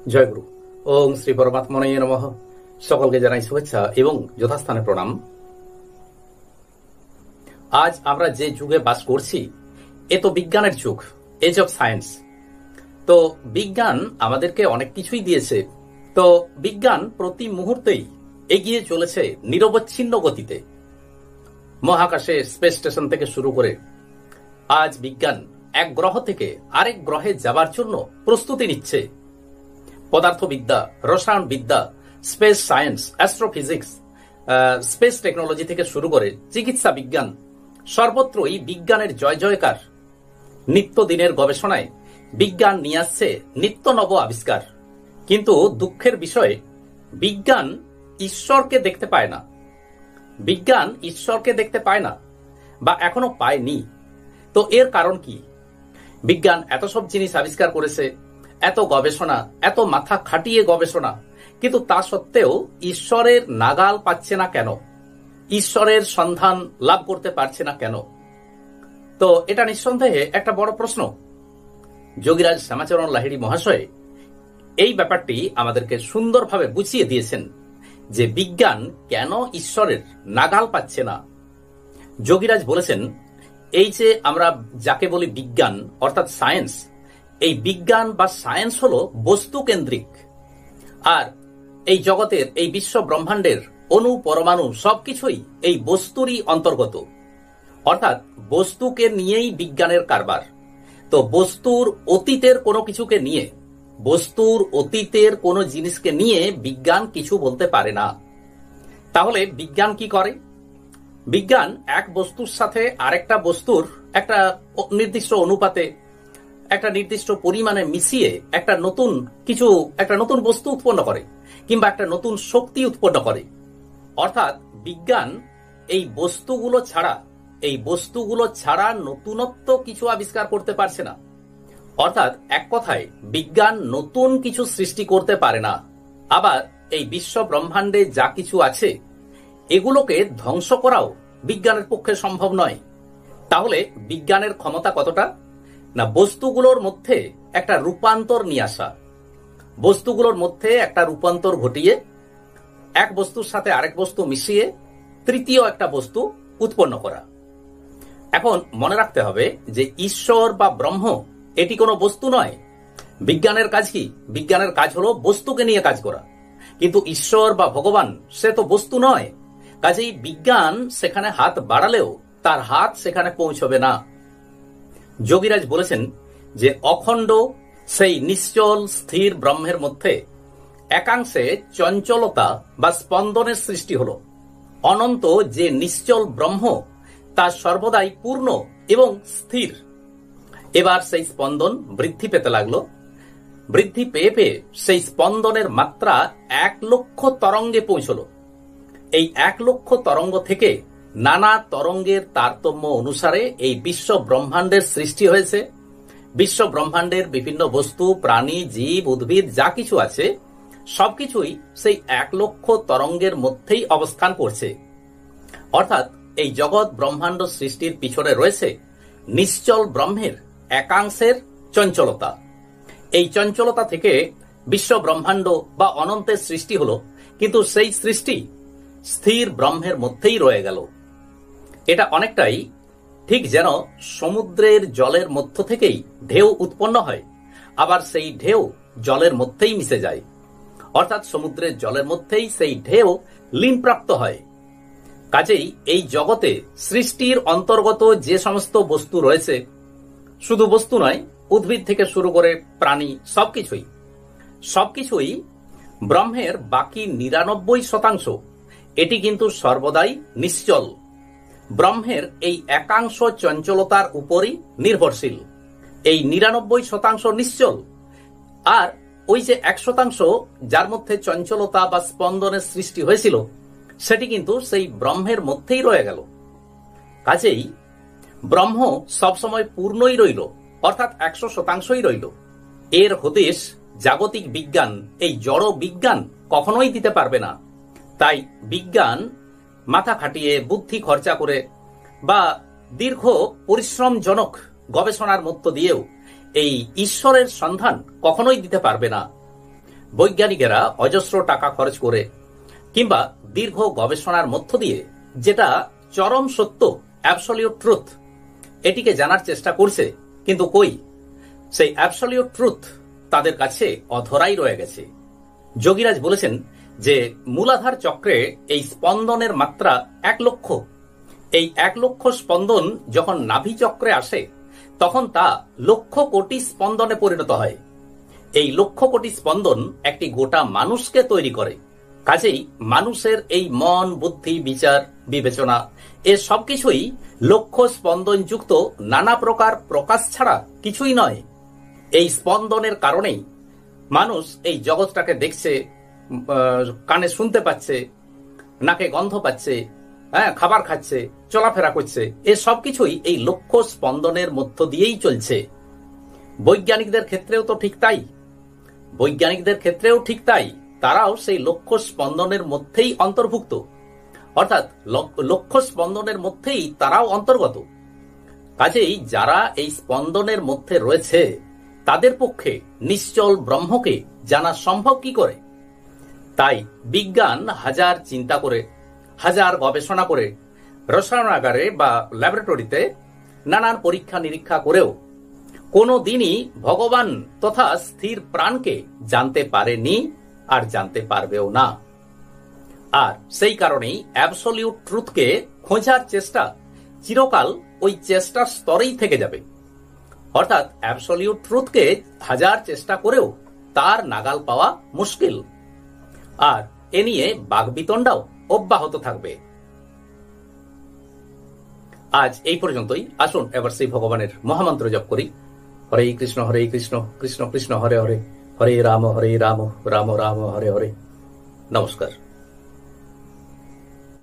জয়গুরু। ওং শ্রী পরমাত্মনে নমঃ। সকলকে জানাই শুভেচ্ছা এবং যথাস্থানে প্রণাম। আজ আমরা যে যুগে বাস করছি এ তো বিজ্ঞানের যুগ, এজ অফ সায়েন্স। তো বিজ্ঞান আমাদেরকে অনেক কিছুই দিয়েছে। তো বিজ্ঞান প্রতি মুহূর্তেই এগিয়ে চলেছে নিরবচ্ছিন্ন গতিতে। মহাকাশে স্পেস স্টেশন থেকে শুরু করে আজ বিজ্ঞান এক গ্রহ থেকে আরেক গ্রহে যাবার জন্য প্রস্তুতি নিচ্ছে। পদার্থবিদ্যা, রসায়নবিদ্যা, space science, astrophysics, space technology থেকে শুরু করে চিকিৎসা বিজ্ঞান, সর্বত্রই বিজ্ঞানের জয় জয়কার। নিত্যদিনের গবেষণায় বিজ্ঞান নিয়ে আসছে নিত্য নব আবিষ্কার। কিন্তু দুঃখের বিষয়, বিজ্ঞান ঈশ্বরকে দেখতে পায় না। বিজ্ঞান ঈশ্বরকে দেখতে পায় না, বা এখনো পায়নি। তো এর কারণ কি? বিজ্ঞান এত সব জিনিস আবিষ্কার করেছে, এত গবেষণা, এত মাথা খাটিয়ে গবেষণা, কিন্তু তা সত্ত্বেও ঈশ্বরের নাগাল পাচ্ছে না কেন? ঈশ্বরের সন্ধান লাভ করতে পারছে না কেন? তো এটা নিঃসন্দেহে একটা বড় প্রশ্ন। যোগীরাজ শ্যামাচরণ লাহিড়ী মহাশয় এই ব্যাপারটি আমাদেরকে সুন্দরভাবে বুঝিয়ে দিয়েছেন যে বিজ্ঞান কেন ঈশ্বরের নাগাল পাচ্ছে না। যোগীরাজ বলেছেন, এই যে আমরা যাকে বলি বিজ্ঞান অর্থাৎ সায়েন্স, এই বিজ্ঞান বা সায়েন্স হলো বস্তু কেন্দ্রিক। আর এই জগতের, এই বিশ্ব ব্রহ্মাণ্ডের অণু পরমাণু সবকিছুই এই বস্তুরই অন্তর্গত। অর্থাৎ বস্তুকে নিয়েই বিজ্ঞানের কারবার। তো বস্তুর অতীতের কোনো কিছুকে নিয়ে, বস্তুর অতীতের কোনো জিনিসকে নিয়ে বিজ্ঞান কিছু বলতে পারে না। তাহলে বিজ্ঞান কি করে? বিজ্ঞান এক বস্তুর সাথে আরেকটা বস্তুর একটা নির্দিষ্ট অনুপাতে, একটা নির্দিষ্ট পরিমাণে মিশিয়ে একটা নতুন বস্তু উৎপন্ন করে, কিংবা একটা নতুন শক্তি উৎপন্ন করে। অর্থাৎ বিজ্ঞান এই বস্তুগুলো ছাড়া নতুনত্ব কিছু আবিষ্কার করতে পারছে না। অর্থাৎ এক কথায় বিজ্ঞান নতুন কিছু সৃষ্টি করতে পারে না। আবার এই বিশ্ব ব্রহ্মাণ্ডে যা কিছু আছে এগুলোকে ধ্বংস করাও বিজ্ঞানের পক্ষে সম্ভব নয়। তাহলে বিজ্ঞানের ক্ষমতা কতটা? না, বস্তুগুলোর মধ্যে একটা রূপান্তর নিয়ে আসা, বস্তুগুলোর মধ্যে একটা রূপান্তর ঘটিয়ে এক বস্তুর সাথে আরেক বস্তু মিশিয়ে তৃতীয় একটা বস্তু উৎপন্ন করা। এখন মনে রাখতে হবে যে ঈশ্বর বা ব্রহ্ম এটি কোনো বস্তু নয়। বিজ্ঞানের কাজ কি? বিজ্ঞানের কাজ হলো বস্তুকে নিয়ে কাজ করা। কিন্তু ঈশ্বর বা ভগবান সে তো বস্তু নয়। কাজেই বিজ্ঞান সেখানে হাত বাড়ালেও তার হাত সেখানে পৌঁছবে না। যোগীরাজ বলেছেন যে অখণ্ড সেই নিশ্চল স্থির ব্রহ্মের মধ্যে একাংশে চঞ্চলতা বা স্পন্দনের সৃষ্টি হলো। অনন্ত যে নিশ্চল ব্রহ্ম তা সর্বদাই পূর্ণ এবং স্থির। এবার সেই স্পন্দন বৃদ্ধি পেতে লাগলো। বৃদ্ধি পেয়ে পেয়ে সেই স্পন্দনের মাত্রা 1,00,000 তরঙ্গে পৌঁছল। এই 1,00,000 তরঙ্গ থেকে নানা তরঙ্গের তারতম্য অনুসারে এই বিশ্ব ব্রহ্মাণ্ডের সৃষ্টি হয়েছে। বিশ্ব ব্রহ্মাণ্ডের বিভিন্ন বস্তু, প্রাণী, জীব, উদ্ভিদ যা কিছু আছে সবকিছুই সেই 1,00,000 তরঙ্গের মধ্যেই অবস্থান করছে। অর্থাৎ এই জগৎ ব্রহ্মাণ্ড সৃষ্টির পিছনে রয়েছে নিশ্চল ব্রহ্মের একাংশের চঞ্চলতা। এই চঞ্চলতা থেকে বিশ্ব ব্রহ্মাণ্ড বা অনন্তের সৃষ্টি হলো, কিন্তু সেই সৃষ্টি স্থির ব্রহ্মের মধ্যেই রয়ে গেল। এটা অনেকটাই ঠিক যেন সমুদ্রের জলের মধ্য থেকেই ঢেউ উৎপন্ন হয়, আবার সেই ঢেউ জলের মধ্যেই মিশে যায়। অর্থাৎ সমুদ্রের জলের মধ্যেই সেই ঢেউ লীনপ্রাপ্ত হয়। কাজেই এই জগতে সৃষ্টির অন্তর্গত যে সমস্ত বস্তু রয়েছে, শুধু বস্তু নয়, উদ্ভিদ থেকে শুরু করে প্রাণী, সবকিছুই ব্রহ্মের বাকি 99% এটি কিন্তু সর্বদাই নিশ্চল। ব্রহ্মের এই একাংশ চঞ্চলতার উপরই নির্ভরশীল। এই 99% নিশ্চল, আর ওই যে 1% যার মধ্যে চঞ্চলতা বা স্পন্দনের সৃষ্টি হয়েছিল সেটি কিন্তু সেই ব্রহ্মের মধ্যেই রয়ে গেল। কাজেই ব্রহ্ম সবসময় পূর্ণই রইল, অর্থাৎ 100%ই রইল। এর হদিশ জাগতিক বিজ্ঞান, এই জড় বিজ্ঞান কখনোই দিতে পারবে না। তাই বিজ্ঞান মাথা খাটিয়ে, বুদ্ধি খরচা করে বা দীর্ঘ পরিশ্রমজনক গবেষণার মধ্য দিয়েও এই ঈশ্বরের সন্ধান কখনোই দিতে পারবে না। বৈজ্ঞানিকেরা অজস্র টাকা খরচ করে কিংবা দীর্ঘ গবেষণার মধ্য দিয়ে যেটা চরম সত্য, অ্যাবসলিউট ট্রুথ, এটিকে জানার চেষ্টা করছে, কিন্তু কই, সেই অ্যাবসলিউট ট্রুথ তাদের কাছে অধরাই রয়ে গেছে। যোগীরাজ বলেছেন যে মূলাধার চক্রে এই স্পন্দনের মাত্রা 1 লক্ষ। এই 1 লক্ষ স্পন্দন যখন নাভি চক্রে আসে তখন তা লক্ষ কোটি স্পন্দনে পরিণত হয়। এই লক্ষ কোটি স্পন্দন একটি গোটা মানুষকে তৈরি করে। কাজেই মানুষের এই মন, বুদ্ধি, বিচার, বিবেচনা এ সবকিছুই লক্ষ স্পন্দন যুক্ত নানা প্রকার প্রকাশ ছাড়া কিছুই নয়। এই স্পন্দনের কারণেই মানুষ এই জগৎটাকে দেখছে, কানে শুনতে পাচ্ছে, নাকে গন্ধ পাচ্ছে, খাবার খাচ্ছে, চলাফেরা করছে। এ সবকিছুই এই লক্ষ স্পন্দনের মধ্য দিয়েই চলছে। বৈজ্ঞানিকদের ক্ষেত্রেও তো ঠিক তাই। বৈজ্ঞানিকদের ক্ষেত্রেও ঠিক তাই। তারাও সেই লক্ষ স্পন্দনের মধ্যেই অন্তর্ভুক্ত, অর্থাৎ লক্ষ স্পন্দনের মধ্যেই তারাও অন্তর্গত। কাজেই যারা এই স্পন্দনের মধ্যে রয়েছে তাদের পক্ষে নিশ্চল ব্রহ্মকে জানা সম্ভব কি করে? তাই বিজ্ঞান হাজার চিন্তা করে, হাজার গবেষণা করে, রসায়নাগারে বা ল্যাবরেটরিতে নানান পরীক্ষা নিরীক্ষা করেও কোনো দিনই ভগবান তথা স্থির প্রাণকে জানতে পারেনি আর জানতে পারবেও না। আর সেই কারণেই অ্যাবসলিউট ট্রুথকে খোঁজার চেষ্টা চিরকাল ওই চেষ্টার স্তরেই থেকে যাবে। অর্থাৎ অ্যাবসলিউট ট্রুথকে হাজার চেষ্টা করেও তার নাগাল পাওয়া মুশকিল। আর এ নিয়ে বাগবিতণ্ডাও অব্যাহত থাকবে। আজ এই পর্যন্তই। আসুন এবার সেই ভগবানের মহামন্ত্র জপ করি। হরে কৃষ্ণ কৃষ্ণ কৃষ্ণ হরে হরে, হরে রাম রাম রাম হরে হরে। নমস্কার।